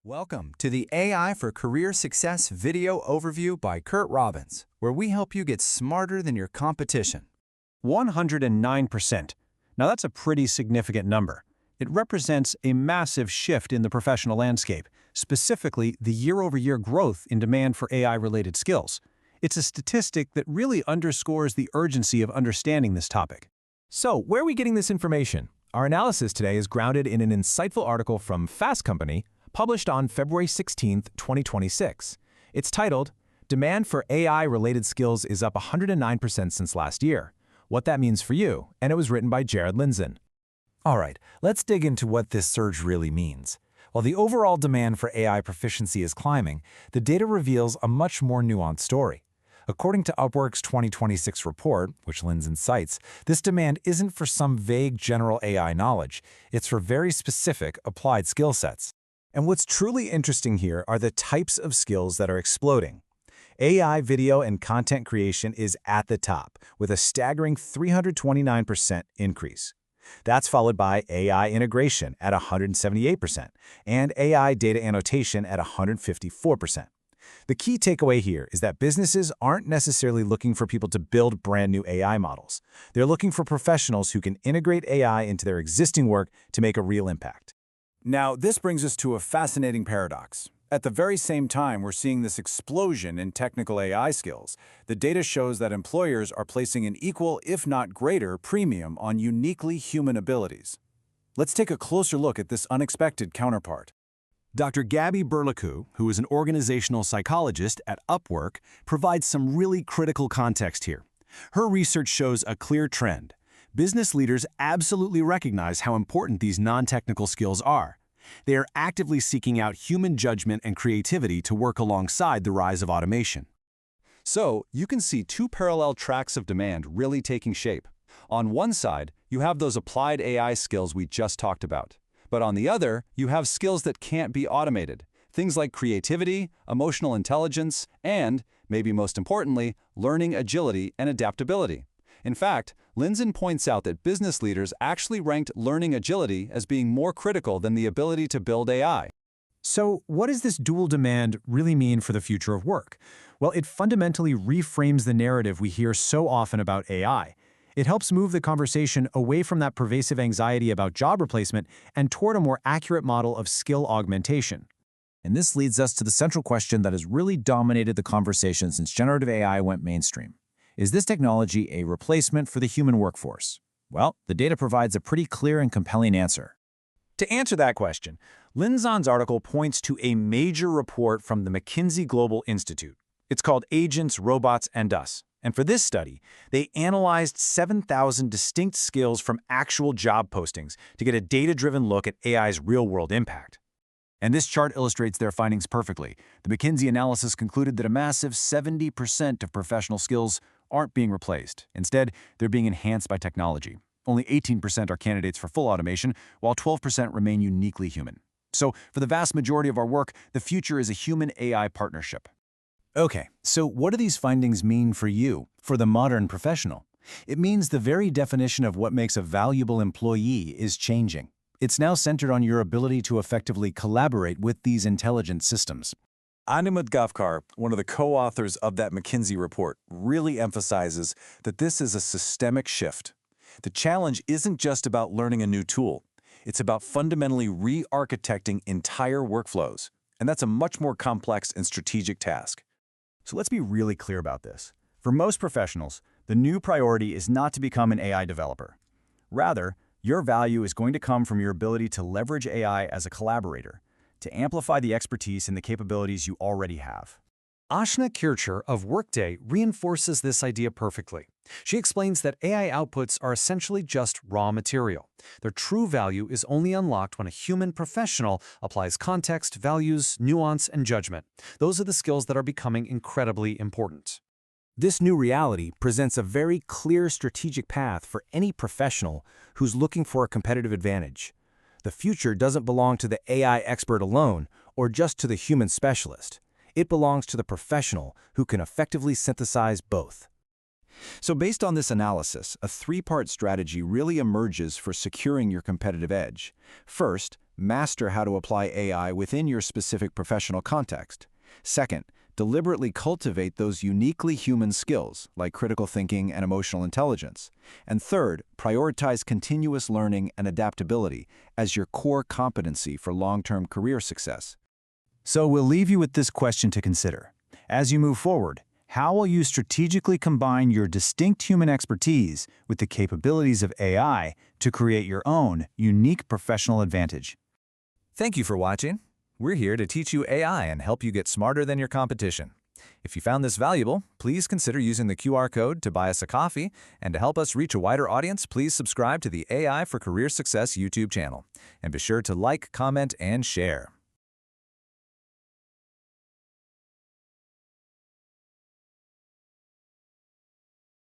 Welcome to the AI for Career Success video overview by Curt Robbins, where we help you get smarter than your competition. 109%. Now that's a pretty significant number. It represents a massive shift in the professional landscape, specifically the year-over-year growth in demand for AI-related skills. It's a statistic that really underscores the urgency of understanding this topic. So, where are we getting this information? Our analysis today is grounded in an insightful article from Fast Company, published on February 16, 2026. It's titled, "Demand for AI-related skills is up 109% since last year. What that means for you," and it was written by Jared Lindzon. All right, let's dig into what this surge really means. While the overall demand for AI proficiency is climbing, the data reveals a much more nuanced story. According to Upwork's 2026 report, which Lindzon cites, this demand isn't for some vague general AI knowledge. It's for very specific, applied skill sets. And what's truly interesting here are the types of skills that are exploding. AI video and content creation is at the top, with a staggering 329% increase. That's followed by AI integration at 178% and AI data annotation at 154%. The key takeaway here is that businesses aren't necessarily looking for people to build brand new AI models. They're looking for professionals who can integrate AI into their existing work to make a real impact. Now, this brings us to a fascinating paradox. At the very same time we're seeing this explosion in technical AI skills, the data shows that employers are placing an equal, if not greater, premium on uniquely human abilities. Let's take a closer look at this unexpected counterpart. Dr. Gabby Berlicou, who is an organizational psychologist at Upwork, provides some really critical context here. Her research shows a clear trend. Business leaders absolutely recognize how important these non-technical skills are. They are actively seeking out human judgment and creativity to work alongside the rise of automation. So, you can see two parallel tracks of demand really taking shape. On one side, you have those applied AI skills we just talked about. But on the other, you have skills that can't be automated. Things like creativity, emotional intelligence, and, maybe most importantly, learning agility and adaptability. In fact, Lindzon points out that business leaders actually ranked learning agility as being more critical than the ability to build AI. So, what does this dual demand really mean for the future of work? Well, it fundamentally reframes the narrative we hear so often about AI. It helps move the conversation away from that pervasive anxiety about job replacement and toward a more accurate model of skill augmentation. And this leads us to the central question that has really dominated the conversation since generative AI went mainstream. Is this technology a replacement for the human workforce? Well, the data provides a pretty clear and compelling answer. To answer that question, Lindzon's article points to a major report from the McKinsey Global Institute. It's called Agents, Robots, and Us. And for this study, they analyzed 7,000 distinct skills from actual job postings to get a data-driven look at AI's real-world impact. And this chart illustrates their findings perfectly. The McKinsey analysis concluded that a massive 70% of professional skills aren't being replaced. Instead, they're being enhanced by technology. Only 18% are candidates for full automation, while 12% remain uniquely human. So, for the vast majority of our work, the future is a human-AI partnership. Okay, so what do these findings mean for you, for the modern professional? It means the very definition of what makes a valuable employee is changing. It's now centered on your ability to effectively collaborate with these intelligent systems. Animud Gavkar, one of the co-authors of that McKinsey report, really emphasizes that this is a systemic shift. The challenge isn't just about learning a new tool. It's about fundamentally re-architecting entire workflows. And that's a much more complex and strategic task. So let's be really clear about this. For most professionals, the new priority is not to become an AI developer. Rather, your value is going to come from your ability to leverage AI as a collaborator, to amplify the expertise and the capabilities you already have. Ashna Kircher of Workday reinforces this idea perfectly. She explains that AI outputs are essentially just raw material. Their true value is only unlocked when a human professional applies context, values, nuance, and judgment. Those are the skills that are becoming incredibly important. This new reality presents a very clear strategic path for any professional who's looking for a competitive advantage. The future doesn't belong to the AI expert alone or just to the human specialist. It belongs to the professional who can effectively synthesize both. So based on this analysis, a three-part strategy really emerges for securing your competitive edge. First, Master how to apply AI within your specific professional context. Second, deliberately cultivate those uniquely human skills, like critical thinking and emotional intelligence. And third, prioritize continuous learning and adaptability as your core competency for long-term career success. So we'll leave you with this question to consider. As you move forward, how will you strategically combine your distinct human expertise with the capabilities of AI to create your own unique professional advantage? Thank you for watching. We're here to teach you AI and help you get smarter than your competition. If you found this valuable, please consider using the QR code to buy us a coffee, and to help us reach a wider audience, please subscribe to the AI for Career Success YouTube channel. And be sure to like, comment, and share.